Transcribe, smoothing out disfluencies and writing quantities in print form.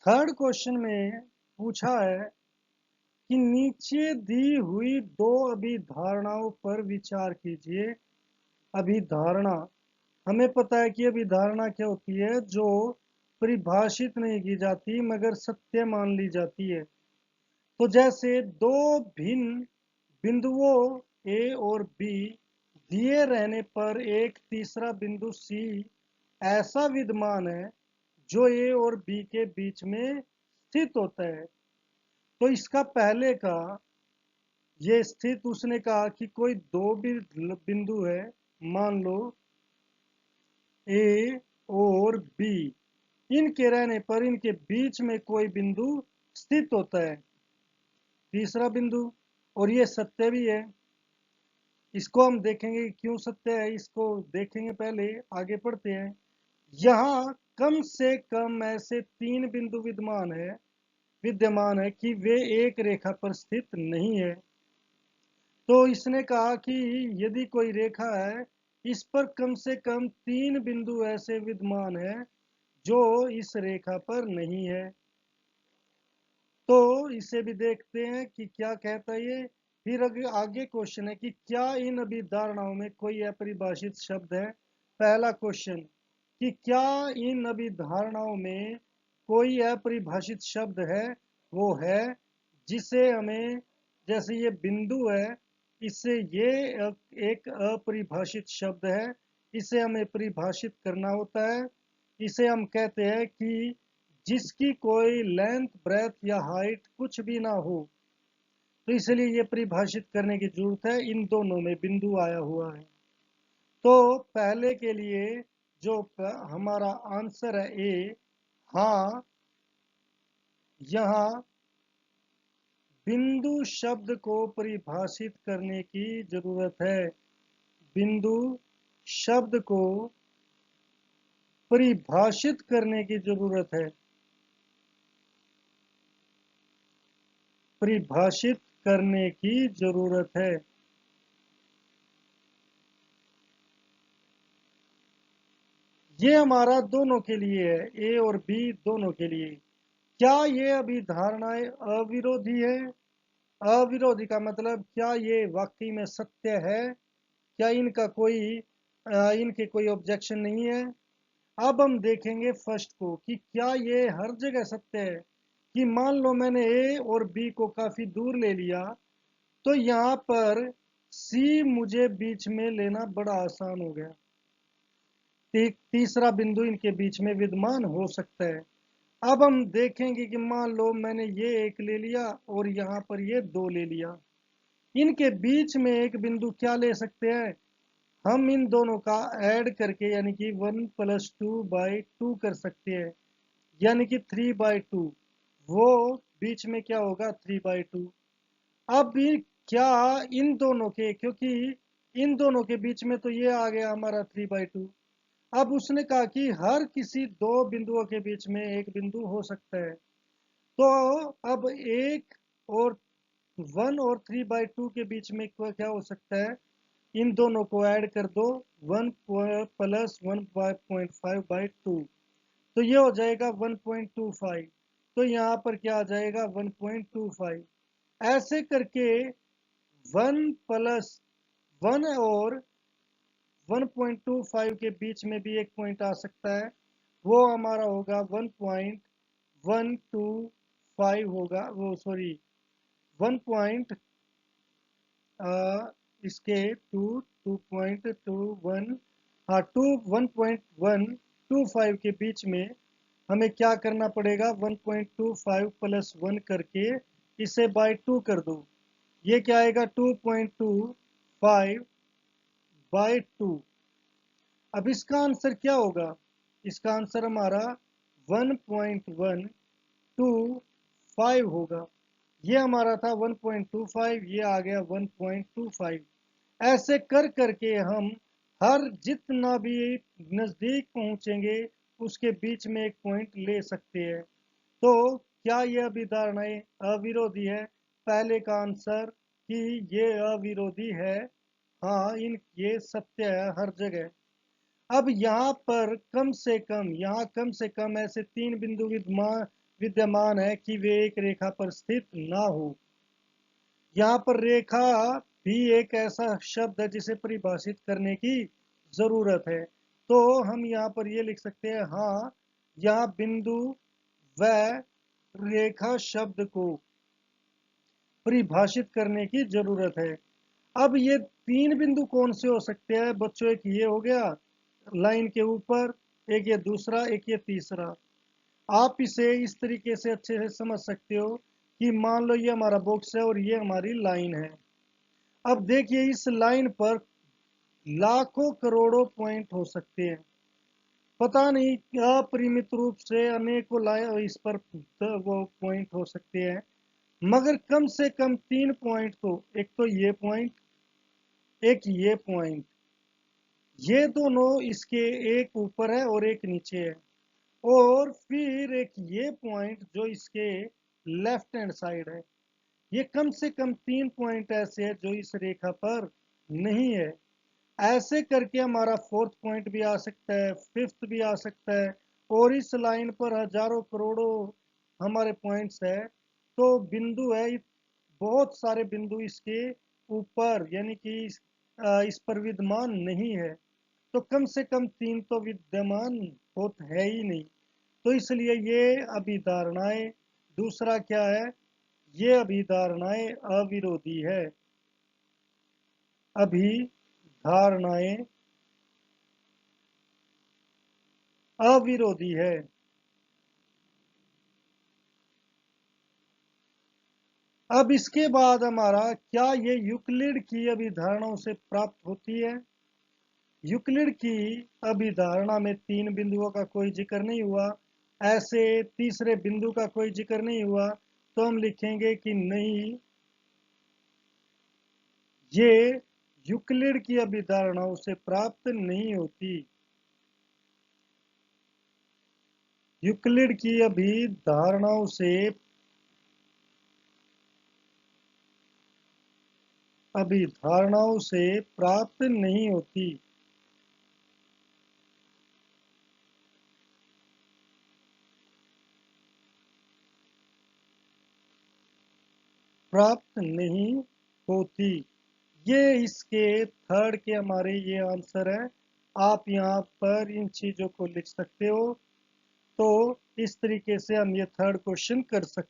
Third question में पूछा है कि नीचे दी हुई दो अभिधारणाओं पर विचार कीजिए। अभिधारणा, हमें पता है कि अभिधारणा क्या होती है, जो परिभाषित नहीं की जाती मगर सत्य मान ली जाती है। तो जैसे दो भिन्न बिंदुओं ए और बी दिए रहने पर एक तीसरा बिंदु सी ऐसा विद्यमान है जो ए और बी के बीच में स्थित होता है। तो इसका पहले का ये स्थित, उसने कहा कि कोई दो भी बिंदु है, मान लो ए और बी, इनके रहने पर इनके बीच में कोई बिंदु स्थित होता है, तीसरा बिंदु, और ये सत्य भी है। इसको हम देखेंगे क्यों सत्य है, इसको देखेंगे, पहले आगे पढ़ते हैं। यहाँ कम से कम ऐसे तीन बिंदु विद्यमान है कि वे एक रेखा पर स्थित नहीं है। तो इसने कहा कि यदि कोई रेखा है, इस पर कम से कम तीन बिंदु ऐसे विद्यमान है जो इस रेखा पर नहीं है। तो इसे भी देखते हैं कि क्या कहता है ये। फिर आगे क्वेश्चन है कि क्या इन अभिधारणाओं में कोई अपरिभाषित शब्द है। पहला क्वेश्चन कि क्या इन अभिधारणाओं में कोई अपरिभाषित शब्द है। वो है जिसे हमें, जैसे ये बिंदु है, इससे ये एक अपरिभाषित शब्द है, इसे हमें परिभाषित करना होता है। इसे हम कहते हैं कि जिसकी कोई लेंथ, ब्रेथ या हाइट कुछ भी ना हो। तो इसलिए ये परिभाषित करने की जरूरत है, इन दोनों में बिंदु आया हुआ है। तो पहले के लिए जो हमारा आंसर है ए, हाँ, यहां बिंदु शब्द को परिभाषित करने की जरूरत है। बिंदु शब्द को परिभाषित करने की जरूरत है, परिभाषित करने की जरूरत है। ये हमारा दोनों के लिए है, ए और बी दोनों के लिए। क्या ये अभिधारणाएं अविरोधी है। अविरोधी का मतलब क्या ये वाकई में सत्य है, क्या इनके कोई ऑब्जेक्शन नहीं है। अब हम देखेंगे फर्स्ट को कि क्या ये हर जगह सत्य है। कि मान लो मैंने ए और बी को काफी दूर ले लिया, तो यहां पर सी मुझे बीच में लेना बड़ा आसान हो गया। तीसरा बिंदु इनके बीच में विद्यमान हो सकता है। अब हम देखेंगे कि मान लो मैंने ये एक ले लिया और यहाँ पर ये दो ले लिया, इनके बीच में एक बिंदु क्या ले सकते हैं, हम इन दोनों का ऐड करके यानी कि 1+2/2 कर सकते हैं, यानी कि 3/2। वो बीच में क्या होगा, 3/2। अब भी क्या इन दोनों के, क्योंकि इन दोनों के बीच में तो ये आ गया हमारा 3/2। अब उसने कहा कि हर किसी दो बिंदुओं के बीच में एक बिंदु हो सकता है। तो अब एक और 1 और 3/2 के बीच में क्या हो सकता है, इन दोनों को ऐड कर दो, 1+1.5/2, तो ये हो जाएगा 1.25। तो यहाँ पर क्या आ जाएगा, 1.25। ऐसे करके 1+1 और 1.25 के बीच में भी एक पॉइंट आ सकता है, वो हमारा होगा 1.125 होगा, वो सॉरी 1. इसके 2.21, हाँ 1.125 के बीच में हमें क्या करना पड़ेगा, 1.25+1 करके इसे बाय 2 कर दो। ये क्या आएगा, 2.25/2। अब इसका आंसर क्या होगा, इसका आंसर हमारा 1.125 होगा। ये हमारा था 1.25, ये आ गया 1.25। ऐसे कर करके हम हर जितना भी नजदीक पहुंचेंगे उसके बीच में एक पॉइंट ले सकते हैं। तो क्या यह अभिधारणाएं अविरोधी है। पहले का आंसर कि ये अविरोधी है, हाँ, ये सत्य है हर जगह। अब यहाँ पर कम से कम, यहाँ कम से कम ऐसे तीन बिंदु विद्यमान है कि वे एक रेखा पर स्थित ना हो। यहाँ पर रेखा भी एक ऐसा शब्द है जिसे परिभाषित करने की जरूरत है। तो हम यहाँ पर ये लिख सकते हैं, हाँ, यहाँ बिंदु व रेखा शब्द को परिभाषित करने की जरूरत है। अब ये तीन बिंदु कौन से हो सकते हैं बच्चों? एक ये हो गया लाइन के ऊपर, एक ये दूसरा, एक ये तीसरा। आप इसे इस तरीके से अच्छे से समझ सकते हो कि मान लो ये हमारा बॉक्स है और ये हमारी लाइन है। अब देखिए इस लाइन पर लाखों करोड़ों पॉइंट हो सकते हैं, पता नहीं क्या परिमित रूप से अनेकों इस पर वो पॉइंट हो सकते हैं, मगर कम से कम तीन पॉइंट तो, एक तो ये पॉइंट, एक ये पॉइंट, ये दोनों इसके एक ऊपर है और एक नीचे है, और फिर एक ये पॉइंट जो इसके लेफ्ट हैंड साइड है। ये कम से कम तीन पॉइंट ऐसे हैं जो इस रेखा पर नहीं है। ऐसे करके हमारा फोर्थ पॉइंट भी आ सकता है, फिफ्थ भी आ सकता है, और इस लाइन पर हजारों करोड़ों हमारे पॉइंट्स है। तो बिंदु है, बहुत सारे बिंदु इसके ऊपर यानी कि इस पर विद्यमान नहीं है। तो कम से कम तीन तो विद्यमान होत है ही नहीं। तो इसलिए ये अभिधारणाएं, दूसरा क्या है, ये अभिधारणाएं अविरोधी है। अभिधारणाएं अविरोधी है। अब इसके बाद हमारा क्या ये यूक्लिड की अभिधारणाओं से प्राप्त होती है? यूक्लिड की अभिधारणा में तीन बिंदुओं का कोई जिक्र नहीं हुआ, ऐसे तीसरे बिंदु का कोई जिक्र नहीं हुआ, तो हम लिखेंगे कि नहीं, ये यूक्लिड की अभिधारणाओं से प्राप्त नहीं होती। यूक्लिड की अभिधारणाओं से प्राप्त नहीं होती। प्राप्त नहीं होती। ये इसके थर्ड के हमारे ये आंसर है। आप यहाँ पर इन चीजों को लिख सकते हो। तो इस तरीके से हम ये थर्ड क्वेश्चन कर सकते